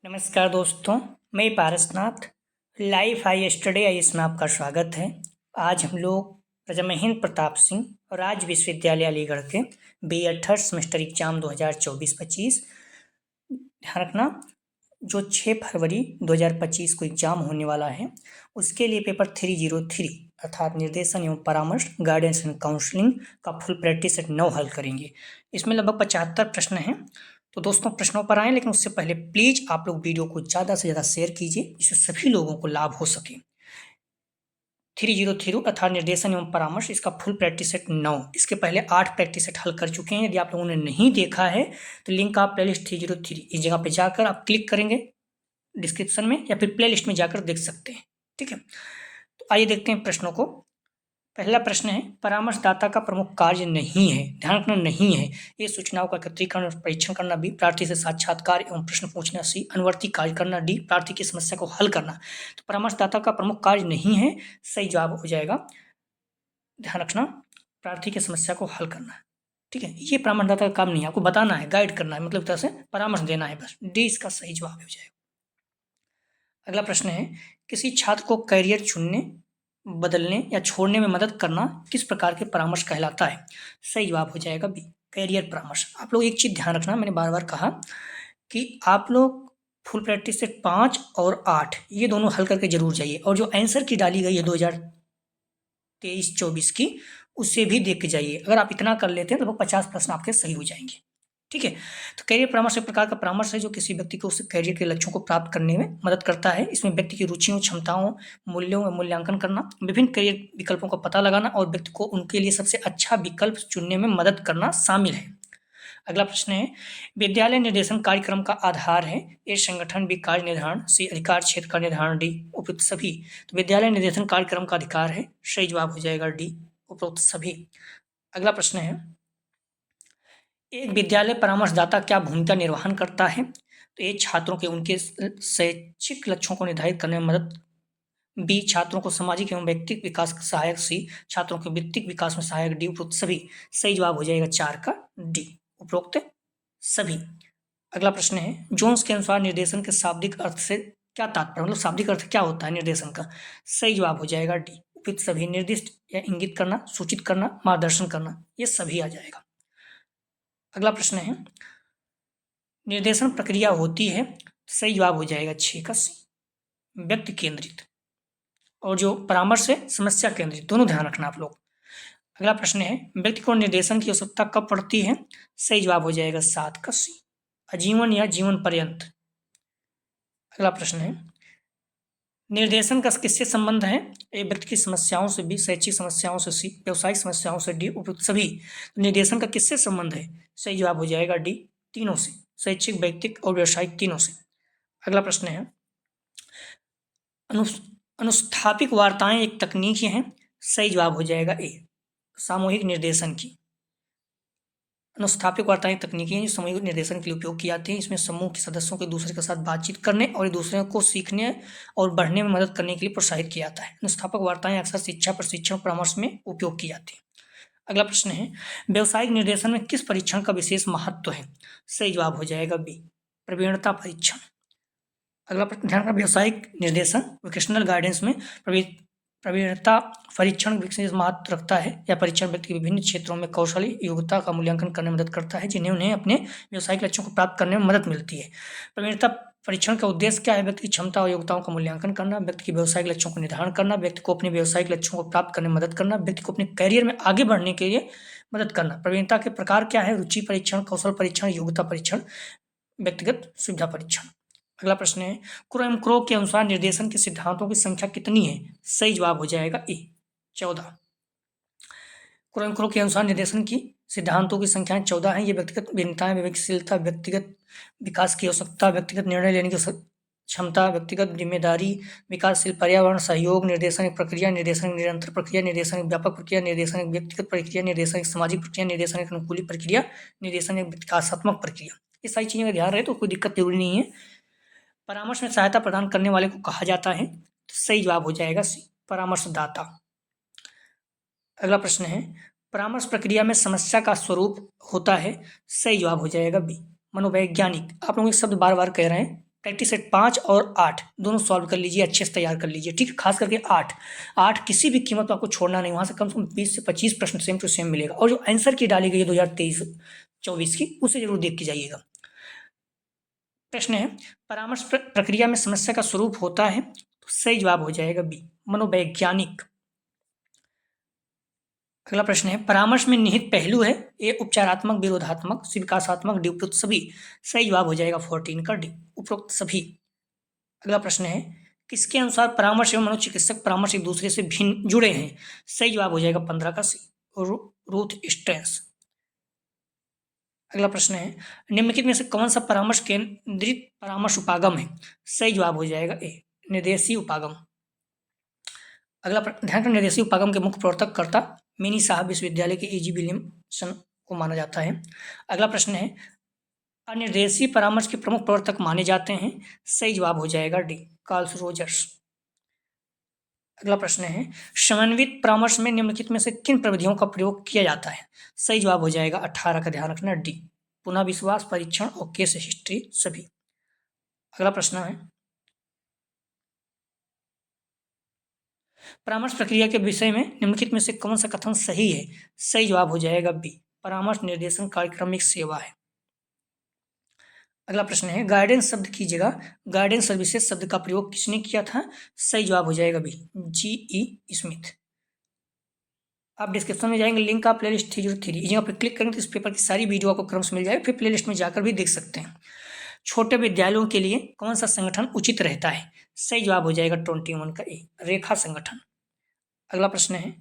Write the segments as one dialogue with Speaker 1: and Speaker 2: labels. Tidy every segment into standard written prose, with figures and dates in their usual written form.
Speaker 1: नमस्कार दोस्तों, मैं पारसनाथ लाइफ हाई स्टडी आई इसमें आपका स्वागत है। आज हम लोग प्रोफेसर महेंद्र प्रताप सिंह राज्य विश्वविद्यालय अलीगढ़ के बी.ए. थर्ड सेमेस्टर एग्जाम 2024-25 ध्यान रखना, जो 6 फरवरी 2025 को एग्जाम होने वाला है उसके लिए पेपर 303 अर्थात निर्देशन एवं परामर्श गाइडेंस एंड काउंसलिंग का फुल प्रैक्टिस सेट 9 हल करेंगे। इसमें लगभग 75 प्रश्न हैं। तो दोस्तों प्रश्नों पर आए, लेकिन उससे पहले प्लीज आप लोग वीडियो को ज़्यादा से ज़्यादा शेयर कीजिए जिससे सभी लोगों को लाभ हो सके। 303 अर्थात निर्देशन एवं परामर्श, इसका फुल प्रैक्टिस सेट 9, इसके पहले 8 प्रैक्टिस सेट हल कर चुके हैं। यदि आप लोगों ने नहीं देखा है तो लिंक आप प्लेलिस्ट 303 इस जगह पे जाकर आप क्लिक करेंगे डिस्क्रिप्शन में, या फिर प्लेलिस्ट में जाकर देख सकते हैं। ठीक है, तो आइए देखते हैं प्रश्नों को। पहला प्रश्न है, परामर्शदाता का प्रमुख कार्य नहीं है, ध्यान रखना नहीं है, ये सूचनाओं का एकत्रीकरण और परीक्षण करना, बी प्रार्थी से साक्षात्कार एवं प्रश्न पूछना, सी अनुवर्ती कार्य करना, डी प्रार्थी की समस्या को हल करना। तो परामर्शदाता का प्रमुख कार्य नहीं है, सही जवाब हो जाएगा, ध्यान रखना, प्रार्थी की समस्या को हल करना। ठीक है, ये परामर्शदाता का काम नहीं है, आपको बताना है, गाइड करना है, मतलब तरह से परामर्श देना है, बस डी इसका सही जवाब हो जाएगा। अगला प्रश्न है, किसी छात्र को करियर चुनने, बदलने या छोड़ने में मदद करना किस प्रकार के परामर्श कहलाता है? सही जवाब हो जाएगा बी, करियर परामर्श। आप लोग एक चीज ध्यान रखना, मैंने बार बार कहा कि आप लोग फुल प्रैक्टिस सेट 5 और 8 ये दोनों हल करके जरूर जाइए, और जो आंसर की डाली गई है 2023-24 की, उससे भी देख के जाइए। अगर आप इतना कर लेते हैं तो लगभग 50 प्रश्न आपके सही हो जाएंगे। ठीक है, तो करियर परामर्श एक प्रकार का परामर्श है जो किसी व्यक्ति को उसके करियर के लक्ष्यों को प्राप्त करने में मदद करता है। इसमें व्यक्ति की रुचियों, क्षमताओं, मूल्यों का मूल्यांकन करना, विभिन्न करियर विकल्पों का पता लगाना और व्यक्ति को उनके लिए सबसे अच्छा विकल्प चुनने में मदद करना शामिल है। अगला प्रश्न है, विद्यालय निर्देशन कार्यक्रम का आधार है, ए संगठन, बी कार्य निर्धारण, सी अधिकार क्षेत्र का निर्धारण, डी उपयुक्त सभी। तो विद्यालय निर्देशन कार्यक्रम का अधिकार है, सही जवाब हो जाएगा डी उपयुक्त सभी। अगला प्रश्न है, एक विद्यालय परामर्शदाता क्या भूमिका निर्वहन करता है? तो ए छात्रों के उनके शैक्षिक लक्ष्यों को निर्धारित करने में मदद, बी छात्रों को सामाजिक एवं व्यक्तिगत विकास का सहायक, सी छात्रों के वित्तीय विकास में सहायक, डी उपरोक्त सभी। सही जवाब हो जाएगा 4 का डी उपरोक्त सभी। अगला प्रश्न है, जोन्स के अनुसार निर्देशन के शाब्दिक अर्थ से क्या तात्पर्य, मतलब शाब्दिक अर्थ क्या होता है निर्देशन का? सही जवाब हो जाएगा डी उपयुक्त सभी। निर्दिष्ट या इंगित करना, सूचित करना, मार्गदर्शन करना, ये सभी आ जाएगा। अगला प्रश्न है, निर्देशन प्रक्रिया होती है, सही जवाब हो जाएगा 6 का सी, व्यक्ति केंद्रित, और जो परामर्श है समस्या केंद्रित, दोनों ध्यान रखना आप लोग। अगला प्रश्न है, व्यक्ति को निर्देशन की आवश्यकता कब पड़ती है? सही जवाब हो जाएगा 7 का सी, आजीवन या जीवन पर्यंत। अगला प्रश्न है, निर्देशन का किससे संबंध है? ए व्यक्ति की समस्याओं से, बी शैक्षिक समस्याओं से, सी व्यवसायिक समस्याओं से, डी उपयुक्त सभी। तो निर्देशन का किससे संबंध है? सही जवाब हो जाएगा डी तीनों से, शैक्षिक, व्यक्तिक और व्यवसायिक, तीनों से। अगला प्रश्न है, अनुस्थापिक वार्ताएं एक तकनीक है, सही जवाब हो जाएगा ए सामूहिक निर्देशन की। अनुस्थापिक वार्ताएं तकनीकी हैं जो सामूहिक निर्देशन के लिए उपयोग की जाती हैं। इसमें समूह के सदस्यों को एक दूसरे के साथ बातचीत करने और एक दूसरे को सीखने और बढ़ने में मदद करने के लिए प्रोत्साहित किया जाता है। अनुस्थापक वार्ताएं अक्सर शिक्षा, प्रशिक्षण, परामर्श में उपयोग की जाती हैं। अगला प्रश्न है, व्यावसायिक निर्देशन में किस परीक्षण का विशेष महत्व है? सही जवाब हो जाएगा बी प्रवीणता परीक्षण। अगला प्रश्न ध्यान रखना, व्यावसायिक निर्देशन वोकेशनल गाइडेंस में प्रवीणता परीक्षण विशेष महत्व रखता है। यह परीक्षण व्यक्ति के विभिन्न क्षेत्रों में कौशल, योग्यता का मूल्यांकन करने में मदद करता है जिन्हें उन्हें अपने व्यावसायिक लक्ष्यों को प्राप्त करने में मदद मिलती है। प्रवीणता परीक्षण का उद्देश्य क्या है? व्यक्ति की क्षमता और योग्यताओं का मूल्यांकन करना, व्यक्ति के व्यावसायिक लक्ष्यों को निर्धारण करना, व्यक्ति को अपने व्यावसायिक लक्ष्यों को प्राप्त करने में मदद करना, व्यक्ति को अपने करियर में आगे बढ़ने के लिए मदद करना। प्रवीणता के प्रकार क्या है? रुचि परीक्षण, कौशल परीक्षण, योग्यता परीक्षण, व्यक्तिगत सुविधा परीक्षण। अगला प्रश्न है, क्रो एवं क्रो के अनुसार निर्देशन के सिद्धांतों की संख्या कितनी है? सही जवाब हो जाएगा ए 14। क्रो एवं क्रो के अनुसार निर्देशन की सिद्धांतों की संख्याएं 14 हैं। ये व्यक्तिगत भिन्नताएं, विवेकशीलता, व्यक्तिगत विकास की आवश्यकता, व्यक्तिगत निर्णय लेने की क्षमता, व्यक्तिगत जिम्मेदारी, विकासशील पर्यावरण, सहयोग, निर्देशन एक प्रक्रिया, निर्देशन एक निरंतर प्रक्रिया, निर्देशन एक व्यापक प्रक्रिया, निर्देशन एक व्यक्तिगत प्रक्रिया, निर्देशन एक सामाजिक प्रक्रिया, निर्देशन एक अनुकूली प्रक्रिया, निर्देशन एक विकासात्मक प्रक्रिया। ये सारी चीजें का ध्यान रहे तो कोई दिक्कत जरूरी नहीं है। परामर्श में सहायता प्रदान करने वाले को कहा जाता है, तो सही जवाब हो जाएगा सी परामर्शदाता। अगला प्रश्न है, परामर्श प्रक्रिया में समस्या का स्वरूप होता है, सही जवाब हो जाएगा बी मनोवैज्ञानिक। आप लोग एक शब्द बार बार कह रहे हैं, प्रैक्टिस सेट 5 और 8 दोनों सॉल्व कर लीजिए, अच्छे से तैयार कर लीजिए, ठीक है। खास करके 8 किसी भी कीमत पर आपको छोड़ना नहीं, वहाँ से कम 20 से 25 प्रश्न सेम टू सेम मिलेगा। और जो आंसर की डाली गई है 2023-24 की, उसे जरूर देख के जाइएगा। प्रश्न है, परामर्श प्रक्रिया में समस्या का स्वरूप होता है, तो सही जवाब हो जाएगा बी, मनोवैज्ञानिक। अगला प्रश्न है, परामर्श में निहित पहलू है, ए उपचारात्मक, विरोधात्मक, विकासात्मक, डी उपरोक्त सभी। सही जवाब हो जाएगा 14 का डी, उपरोक्त सभी। अगला प्रश्न है, किसके अनुसार परामर्श एवं मनोचिकित्सक परामर्श एक दूसरे से भिन्न जुड़े हैं। सही जवाब हो जाएगा 15 का सी, रूथ स्ट्रेंस। अगला प्रश्न है, निम्नलिखित में से कौन सा परामर्श केंद्रित परामर्श उपागम है। सही जवाब हो जाएगा ए, निर्देशीय उपागम। अगला ध्यान रखना, निर्देशीय उपागम के मुख्य प्रवर्तक कर्ता मिनी साहब विश्वविद्यालय के E.G. विलियमसन को माना जाता है। अगला प्रश्न है, अनिर्देशीय परामर्श के प्रमुख प्रवर्तक माने जाते हैं। सही जवाब हो जाएगा डी, कार्ल रोजर्स। अगला प्रश्न है, समन्वित परामर्श में निम्नलिखित में से किन प्रविधियों का प्रयोग किया जाता है। सही जवाब हो जाएगा 18 का, ध्यान रखना डी, पुनः विश्वास, परीक्षण और केस हिस्ट्री सभी। अगला प्रश्न है, परामर्श प्रक्रिया के विषय में निम्नलिखित में से कौन सा कथन सही है। सही जवाब हो जाएगा बी, परामर्श निर्देशन कार्यक्रम एक सेवा है। अगला प्रश्न है, गाइडेंस शब्द की जगह गाइडेंस सर्विसेज शब्द का प्रयोग किसने किया था। सही जवाब हो जाएगा बी, G.E. स्मिथ। आप डिस्क्रिप्शन में जाएंगे, लिंक आप प्लेलिस्ट 303 इस जगह पर क्लिक करेंगे तो इस पेपर की सारी वीडियो आपको क्रम से मिल जाएगी, फिर प्लेलिस्ट में जाकर भी देख सकते हैं। छोटे विद्यालयों के लिए कौन सा संगठन उचित रहता है। सही जवाब हो जाएगा 21 का ए, रेखा संगठन। अगला प्रश्न है,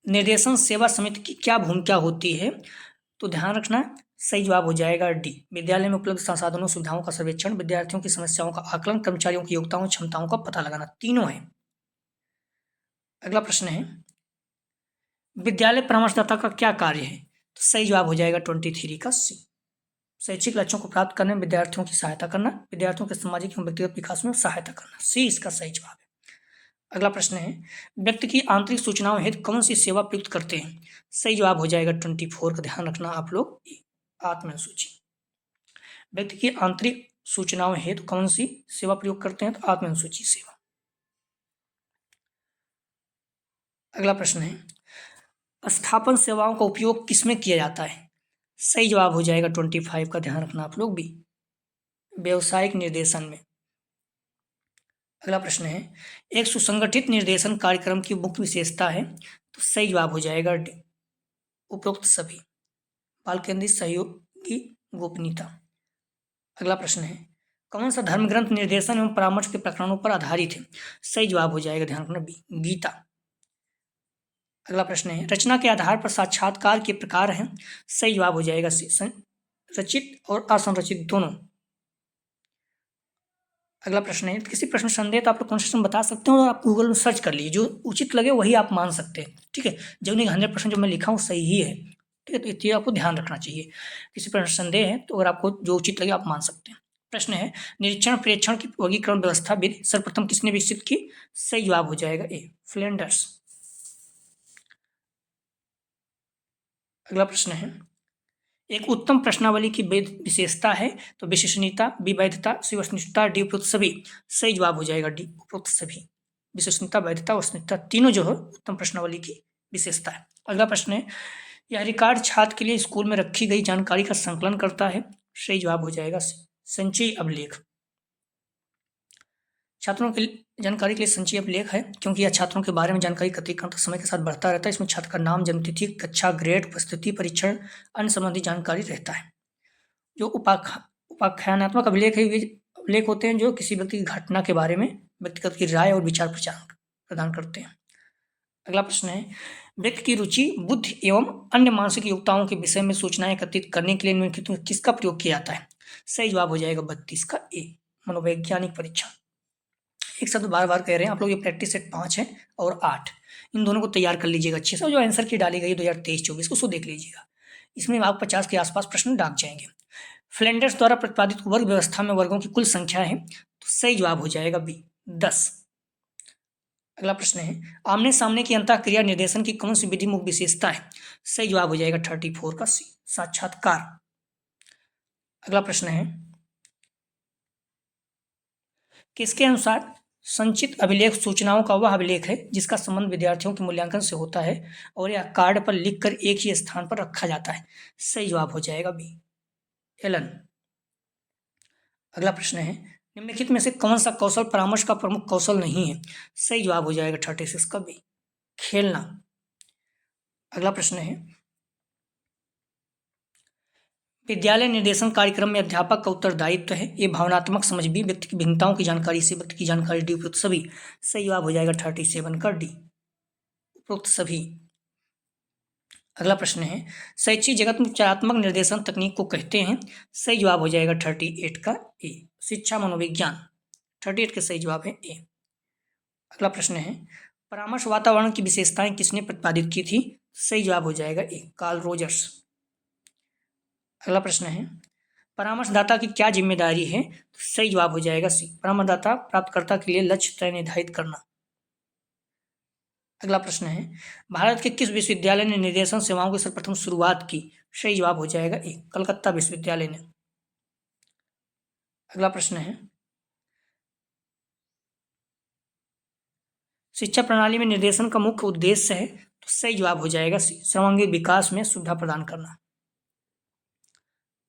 Speaker 1: निर्देशन सेवा समिति की क्या भूमिका होती है। तो ध्यान रखना, सही जवाब हो जाएगा डी, विद्यालय में उपलब्ध संसाधनों सुविधाओं का सर्वेक्षण, विद्यार्थियों की समस्याओं का आकलन, कर्मचारियों की योग्यताओं क्षमताओं का पता लगाना, तीनों है। अगला प्रश्न है, विद्यालय परामर्शदाता का क्या कार्य है। तो सही जवाब हो जाएगा 23 का सी, शैक्षिक लक्ष्यों को प्राप्त करने में विद्यार्थियों की सहायता करना, विद्यार्थियों के सामाजिक एवं व्यक्तिगत विकास में सहायता करना, सी इसका सही जवाब है। अगला प्रश्न है, व्यक्ति की आंतरिक सूचनाओं हेतु कौन सी सेवा प्रयुक्त करते हैं। सही जवाब हो जाएगा 24 का, ध्यान रखना आप लोग, आत्मसूची। व्यक्ति की आंतरिक सूचनाओं हेतु कौन सी सेवा प्रयोग करते हैं, तो आत्मसूची सेवा। अगला प्रश्न है, स्थापन सेवाओं का उपयोग किसमें किया जाता है। सही जवाब हो जाएगा 25 का, ध्यान रखना आप लोग भी, व्यवसायिक निर्देशन में। अगला प्रश्न है, एक सुसंगठित निर्देशन कार्यक्रम की मुख्य विशेषता है। तो सही जवाब हो जाएगा डी, उपरोक्त सभी, बाल केंद्रित सहयोग की गोपनीयता। अगला प्रश्न है, कौन सा धर्म ग्रंथ निर्देशन एवं परामर्श के प्रकरणों पर आधारित है। सही जवाब हो जाएगा, ध्यान रखना बी, गीता। अगला प्रश्न है, रचना के आधार पर साक्षात्कार के प्रकार हैं। सही जवाब हो जाएगा सी, रचित और असंरचित दोनों। अगला प्रश्न है, किसी प्रश्न संदेह तो आप लोग कॉन्सेप्शन बता सकते हो और आप गूगल में सर्च कर लीजिए, जो उचित लगे वही आप मान सकते हैं, ठीक है। जब नहीं 100% जो मैं लिखा हूँ सही ही है, ठीक है, तो इतनी आपको ध्यान रखना चाहिए। किसी प्रश्न संदेह है तो अगर आपको जो उचित लगे आप मान सकते हैं। प्रश्न है, निरीक्षण प्रेक्षण की वर्गीकरण व्यवस्था विधि सर्वप्रथम किसने विकसित की। सही जवाब हो जाएगा ए, फ्लेंडर्स। अगला प्रश्न है, एक उत्तम प्रश्नावली की विशेषता है। तो विश्वसनीयता, विवैधता, वस्तुनिष्ठता, डी उपरोक्त सभी। सही जवाब हो जाएगा डी, उपरोक्त सभी, विश्वसनीयता, वैधता, वस्तुनिष्ठता तीनों जो है उत्तम प्रश्नावली की विशेषता है। अगला प्रश्न है, यह रिकॉर्ड छात्र के लिए स्कूल में रखी गई जानकारी का संकलन करता है। सही जवाब हो जाएगा संचयी अभिलेख। छात्रों की जानकारी के लिए संचयी अभिलेख है, क्योंकि यह छात्रों के बारे में जानकारी एकत्रीकरण समय के साथ बढ़ता रहता है। इसमें छात्र का नाम, जन्मतिथि, कक्षा, ग्रेड, उपस्थिति, परीक्षण, अन्य संबंधी जानकारी रहता है। जो उपाख्यानात्मक अभिलेख है, वे अभिलेख होते हैं जो किसी व्यक्ति की घटना के बारे में व्यक्तिगत की राय और विचार प्रदान करते हैं। अगला प्रश्न है, व्यक्ति की रुचि, बुद्धि एवं अन्य मानसिक योग्यताओं के विषय में सूचनाएं एकत्रित करने के लिए निम्नलिखित में किसका प्रयोग किया जाता है। सही जवाब हो जाएगा 32 का ए, मनोवैज्ञानिक परीक्षण। एक शब्द बार बार कह रहे हैं आप लोग, ये प्रैक्टिस सेट 5 है और 8, इन दोनों को तैयार कर लीजिएगा अच्छे से, और जो आंसर की डाली गई 2023-24 को उसको देख लीजिएगा। इसमें आप 50 के आसपास प्रश्न डाक जाएंगे। फ्लेंडर्स द्वारा प्रतिपादित वर्ग व्यवस्था में वर्गों की कुल संख्या है। तो सही जवाब हो जाएगा बी, 10। अगला प्रश्न है, आमने सामने की अंतःक्रिया निर्देशन की कौन सी विधि मुख्य विशेषता है। सही जवाब हो जाएगा 34 का सी, साक्षात्कार। अगला प्रश्न है, किसके अनुसार संचित अभिलेख सूचनाओं का वह अभिलेख है जिसका संबंध विद्यार्थियों के मूल्यांकन से होता है और यह कार्ड पर लिखकर एक ही स्थान पर रखा जाता है? सही जवाब हो जाएगा बी, एलन। अगला प्रश्न है, निम्नलिखित में से कौन सा कौशल परामर्श का प्रमुख कौशल नहीं है? सही जवाब हो जाएगा 36 का बी, खेलना। अगला प्रश्न है, विद्यालय निर्देशन कार्यक्रम में अध्यापक का उत्तरदायित्व है ये भावनात्मक समझ बी, व्यक्ति की भिन्नताओं की जानकारी से व्यक्ति की जानकारी डी, उपयुक्त सभी। सही जवाब हो जाएगा 37 का डी, उपयुक्त सभी। अगला प्रश्न है, शैक्षिक जगत में उपचारात्मक निर्देशन तकनीक को कहते हैं? सही जवाब हो जाएगा 38 का ए, शिक्षा मनोविज्ञान। 38 के सही जवाब है ए। अगला प्रश्न है, परामर्श वातावरण की विशेषताएं किसने प्रतिपादित की थी? सही जवाब हो जाएगा ए, कार्ल रोजर्स। अगला प्रश्न है, परामर्शदाता की क्या जिम्मेदारी है? सही जवाब हो जाएगा सी, परामर्शदाता प्राप्तकर्ता के लिए लक्ष्य तय निर्धारित करना। अगला प्रश्न है, भारत के किस विश्वविद्यालय ने निर्देशन सेवाओं की सर्वप्रथम शुरुआत की? सही जवाब हो जाएगा ए, कलकत्ता विश्वविद्यालय ने। अगला प्रश्न है, शिक्षा प्रणाली में निर्देशन का मुख्य उद्देश्य है? तो सही जवाब हो जाएगा सी, सर्वांगीण विकास में सुविधा प्रदान करना।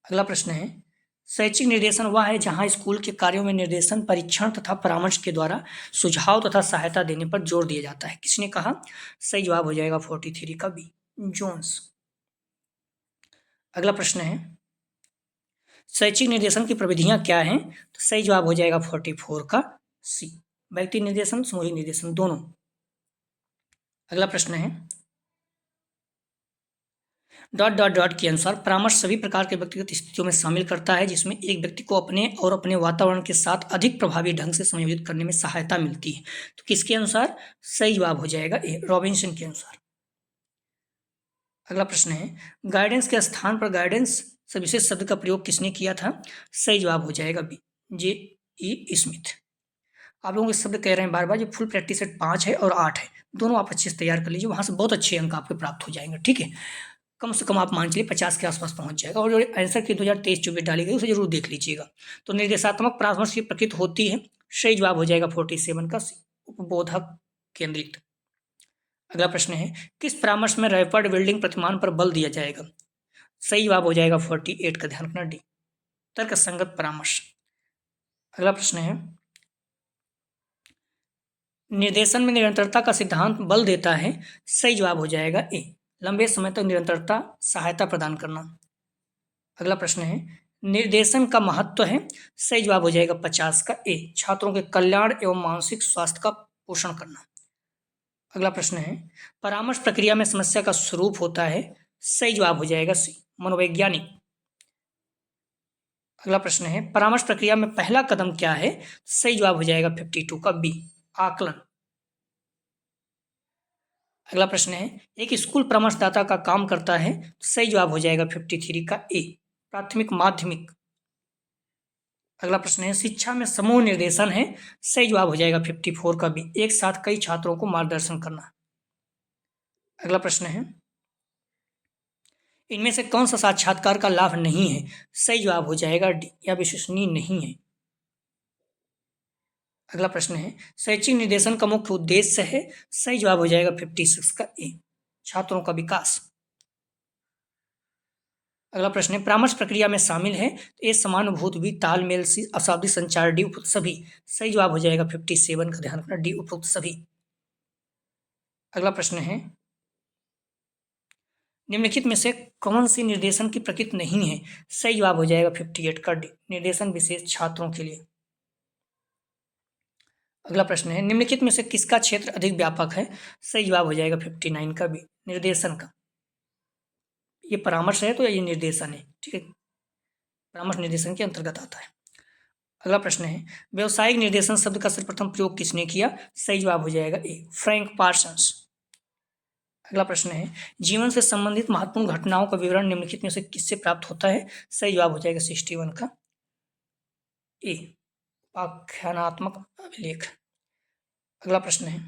Speaker 1: अगला प्रश्न है, शैक्षिक निर्देशन वह है जहां स्कूल के कार्यों में निर्देशन, परीक्षण तथा परामर्श के द्वारा सुझाव तथा सहायता देने पर जोर दिया जाता है। किसने कहा? सही जवाब हो जाएगा 43 का बी, जोन्स। अगला प्रश्न है, शैक्षिक निर्देशन की प्रविधियां क्या हैं? तो सही जवाब हो जाएगा 44 का सी, व्यक्ति निर्देशन, सामूहिक निर्देशन दोनों। अगला प्रश्न है, डॉट डॉट डॉट के अनुसार परामर्श सभी प्रकार के व्यक्तिगत स्थितियों में शामिल करता है जिसमें एक व्यक्ति को अपने और अपने वातावरण के साथ अधिक प्रभावी ढंग से संयोजित करने में सहायता मिलती है। तो किसके अनुसार? सही जवाब हो जाएगा ए, रॉबिन्सन के अनुसार। अगला प्रश्न है, गाइडेंस के स्थान पर गाइडेंस विशेष शब्द का प्रयोग किसने किया था? सही जवाब हो जाएगा बी, जे ई स्मिथ। आप लोगों के शब्द कह रहे हैं बार बार, ये फुल प्रैक्टिस सेट 5 है और 8 है, दोनों आप अच्छे से तैयार कर लीजिए, वहां से बहुत अच्छे अंक आपके प्राप्त हो जाएंगे। ठीक है, कम से कम आप मान चलिए 50 के आसपास पहुंच जाएगा। और जो आंसर की 2023-24 डाली गई उसे जरूर देख लीजिएगा। तो निर्देशात्मक परामर्श की प्रकृति होती है? सही जवाब हो जाएगा 47 का सी, उपबोधक केंद्रित। अगला प्रश्न है, किस परामर्श में रैपर्ड बिल्डिंग प्रतिमान पर बल दिया जाएगा? सही जवाब हो जाएगा 48 का, ध्यान रखना डी, तर्क संगत परामर्श। अगला प्रश्न है, निर्देशन में निरंतरता का सिद्धांत बल देता है? सही जवाब हो जाएगा ए, लंबे समय तक निरंतरता सहायता प्रदान करना। अगला प्रश्न है, निर्देशन का महत्व है? सही जवाब हो जाएगा 50 का ए, छात्रों के कल्याण एवं मानसिक स्वास्थ्य का पोषण करना। अगला प्रश्न है, परामर्श प्रक्रिया में समस्या का स्वरूप होता है? सही जवाब हो जाएगा सी, मनोवैज्ञानिक। अगला प्रश्न है, परामर्श प्रक्रिया में पहला कदम क्या है? सही जवाब हो जाएगा 52 का बी, आकलन। अगला प्रश्न है, एक स्कूल परामर्शदाता का काम करता है? सही जवाब हो जाएगा 53 का ए, प्राथमिक माध्यमिक। अगला प्रश्न है, शिक्षा में समूह निर्देशन है? सही जवाब हो जाएगा 54 का बी, एक साथ कई छात्रों को मार्गदर्शन करना। अगला प्रश्न है, इनमें से कौन सा साक्षात्कार का लाभ नहीं है? सही जवाब हो जाएगा डी, या विश्वसनीय नहीं है। अगला प्रश्न है, शैक्षिक निर्देशन का मुख्य उद्देश्य है? सही जवाब हो जाएगा 56 का ए, छात्रों का विकास। अगला प्रश्न है, परामर्श प्रक्रिया में शामिल है? तो ए, समानुभूति भी, तालमेल सी, अशाब्दिक संचार डी, उपयुक्त सभी। सही जवाब हो जाएगा 57 का, ध्यान रखना डी, उपयुक्त सभी। अगला प्रश्न है, निम्नलिखित में से कौन सी निर्देशन की प्रकृति नहीं है? सही जवाब हो जाएगा 58 का डी, निर्देशन विशेष छात्रों के लिए। अगला प्रश्न है, निम्नलिखित में से किसका क्षेत्र अधिक व्यापक है? सही जवाब हो जाएगा 59 का बी, निर्देशन का। ये परामर्श है तो ये निर्देशन है, ठीक है, परामर्श निर्देशन के अंतर्गत आता है। अगला प्रश्न है, व्यवसायिक निर्देशन शब्द का सर्वप्रथम प्रयोग किसने किया? सही जवाब हो जाएगा ए, फ्रैंक पार्सन्स। अगला प्रश्न है, जीवन से संबंधित महत्वपूर्ण घटनाओं का विवरण निम्नलिखित में से किससे प्राप्त होता है? सही जवाब हो जाएगा 61 का ए, आख्यानात्मक अभिलेख। अगला प्रश्न है,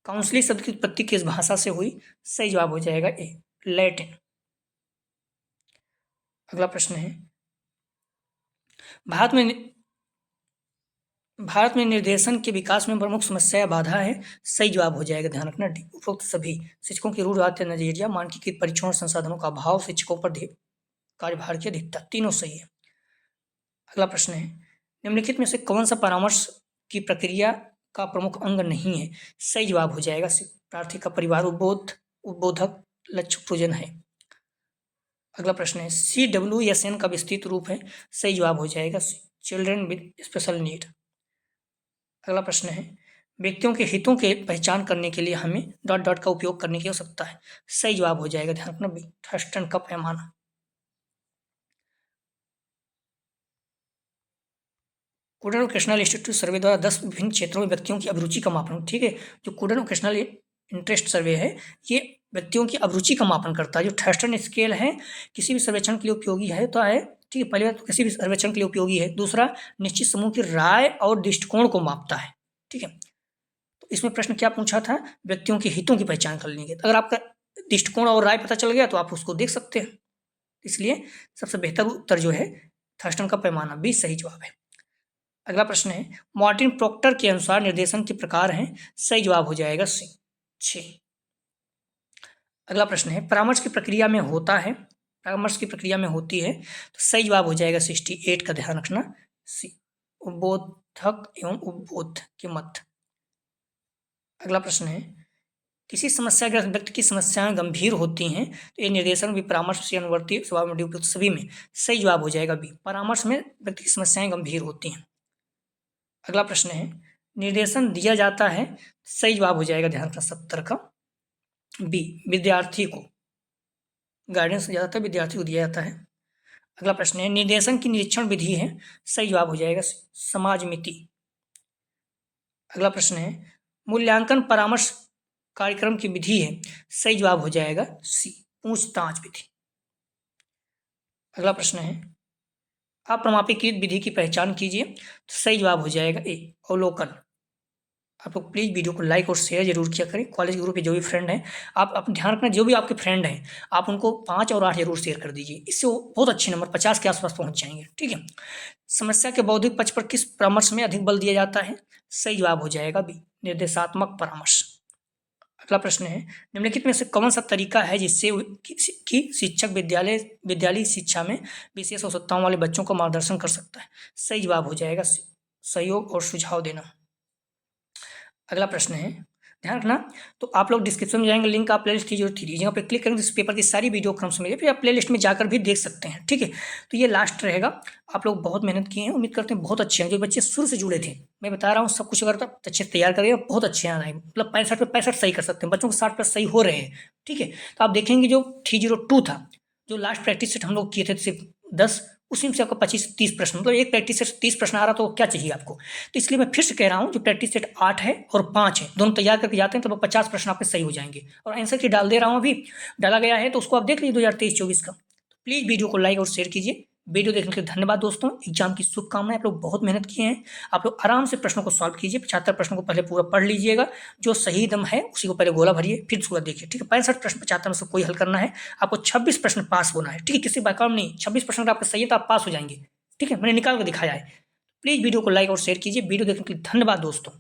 Speaker 1: काउंसलिंग शब्द की उत्पत्ति किस भाषा से हुई? सही जवाब हो जाएगा ए, लैटिन। अगला प्रश्न है, भारत में निर्देशन के विकास में प्रमुख समस्या या बाधा है, सही जवाब हो जाएगा, ध्यान रखना डी। उपरोक्त सभी शिक्षकों की रूढ़िवादिता नजरिया, मानकीकृत परीक्षण और संसाधनों का अभाव, शिक्षकों पर कार्यभार की अधिकता, तीनों सही है। अगला प्रश्न है, निम्नलिखित में से कौन सा परामर्श की प्रक्रिया का प्रमुख अंग नहीं है? सही जवाब हो जाएगा प्रार्थी का परिवार उद्बोधक लक्ष्य पूजन है। अगला प्रश्न है, CWSN का विस्तृत रूप है, सही जवाब हो जाएगा चिल्ड्रन विद स्पेशल नीड। अगला प्रश्न है, व्यक्तियों के हितों के पहचान करने के लिए हमें डॉट डॉट का उपयोग करने की आवश्यकता है, सही जवाब हो जाएगा, ध्यान रखना बी, थर्स्टन का पैमाना। कुडन वोकेशनल इंस्टीट्यूट सर्वे द्वारा 10 विभिन्न क्षेत्रों में व्यक्तियों की अभिरुचि का मापन, ठीक है, जो कुडन वोकेशनल इंटरेस्ट सर्वे है ये व्यक्तियों की अभिरुचि का मापन करता है। जो थर्स्टन स्केल है किसी भी सर्वेक्षण के लिए उपयोगी है तो है, ठीक है, पहले तो किसी भी सर्वेक्षण के लिए उपयोगी है। दूसरा, निश्चित समूह की राय और दृष्टिकोण को मापता है, ठीक है। तो इसमें प्रश्न क्या पूछा था, व्यक्तियों के हितों की पहचान कर लेंगे। अगर आपका दृष्टिकोण और राय पता चल गया तो आप उसको देख सकते हैं, इसलिए सबसे बेहतर उत्तर जो है थर्स्टन का पैमाना, बी सही जवाब है। अगला प्रश्न है, मार्टिन प्रोक्टर के अनुसार निर्देशन के प्रकार हैं, सही जवाब हो जाएगा सी 6। अगला प्रश्न है, परामर्श की प्रक्रिया में होता है, परामर्श की प्रक्रिया में होती है, तो सही जवाब हो जाएगा 68 का, ध्यान रखना सी, उद्बोधक एवं उपबोध के मत। अगला प्रश्न है, किसी समस्याग्रस्त व्यक्ति की समस्याएं गंभीर होती हैं तो ये निर्देशन भी परामर्श से अनुवर्ती स्वभाव में उपयुक्त सभी में, सही जवाब हो जाएगा बी, परामर्श में व्यक्ति की समस्याएं गंभीर होती हैं। अगला प्रश्न है, निर्देशन दिया जाता है, सही जवाब हो जाएगा, ध्यान रखना 70 का बी, विद्यार्थी को गाइडेंस दिया जाता है, विद्यार्थी को दिया जाता है। अगला प्रश्न है, निर्देशन की निरीक्षण विधि है, सही जवाब हो जाएगा समाजमिति। अगला प्रश्न है, मूल्यांकन परामर्श कार्यक्रम की विधि है, सही जवाब हो जाएगा सी, पूछताछ विधि। अगला प्रश्न है, अप्रमाणीकृत विधि की पहचान कीजिए, तो सही जवाब हो जाएगा ए, अवलोकन। आप लोग प्लीज़ वीडियो को लाइक और शेयर जरूर किया करें। कॉलेज ग्रुप पे जो भी फ्रेंड हैं, आप ध्यान रखना, जो भी आपके फ्रेंड हैं आप उनको 5 और 8 जरूर शेयर कर दीजिए, इससे वो बहुत अच्छे नंबर 50 के आसपास पहुंच जाएंगे, ठीक है। समस्या के बौद्धिक पक्ष पर किस परामर्श में अधिक बल दिया जाता है, सही जवाब हो जाएगा बी, निर्देशात्मक परामर्श। अगला प्रश्न है, निम्नलिखित में से कौन सा तरीका है जिससे कि शिक्षक विद्यालय शिक्षा में विशेष आवश्यकताओं वाले बच्चों को मार्गदर्शन कर सकता है, सही जवाब हो जाएगा सहयोग और सुझाव देना। अगला प्रश्न है, ध्यान रखना, तो आप लोग डिस्क्रिप्शन में जाएंगे, लिंक आप प्लेलिस्ट 303 जहाँ पे क्लिक करेंगे इस पेपर की सारी वीडियो क्रम से मिलेगी, फिर आप प्लेलिस्ट में जाकर भी देख सकते हैं, ठीक है। तो ये लास्ट रहेगा, आप लोग बहुत मेहनत किए हैं, उम्मीद करते हैं बहुत अच्छे हैं। जो बच्चे शुरू से जुड़े थे, मैं बता रहा हूँ सब कुछ अगर आप अच्छे से तैयार करिए बहुत अच्छे आ रहे हैं, मतलब 65 पे 65 सही कर सकते हैं, बच्चों को 60+ सही हो रहे हैं, ठीक है। तो आप देखेंगे जो 302 था, जो लास्ट प्रैक्टिस सेट हम लोग किए थे सिर्फ 10, उसी में से आपको 25 से 30 प्रश्न, मतलब एक प्रैक्टिस सेट 30 प्रश्न आ रहा, तो क्या चाहिए आपको। तो इसलिए मैं फिर से कह रहा हूँ, जो प्रैक्टिस सेट 8 है और 5 है, दोनों तैयार करके जाते हैं तो 50 प्रश्न आपके सही हो जाएंगे। और आंसर की डाल दे रहा हूँ, अभी डाला गया है, तो उसको आप देख लीजिए 2023-24 का। प्लीज़ वीडियो को लाइक और शेयर कीजिए। वीडियो देखने के लिए धन्यवाद दोस्तों, एग्जाम की शुभकामनाएं। आप लोग बहुत मेहनत किए हैं, आप लोग आराम से प्रश्नों को सॉल्व कीजिए। 75 प्रश्नों को पहले पूरा पढ़ लीजिएगा, जो सही दम है उसी को पहले गोला भरिए, फिर उसको देखिए, ठीक है। 65 प्रश्न 75 में से कोई हल करना है, आपको 26 प्रश्न पास होना है, ठीक है, किसी बात काम नहीं। 26 प्रश्न अगर आपका सही है तो आप पास हो जाएंगे, ठीक है, मैंने निकाल कर दिखाया है। प्लीज़ वीडियो को लाइक और शेयर कीजिए। वीडियो देखने के लिए धन्यवाद दोस्तों।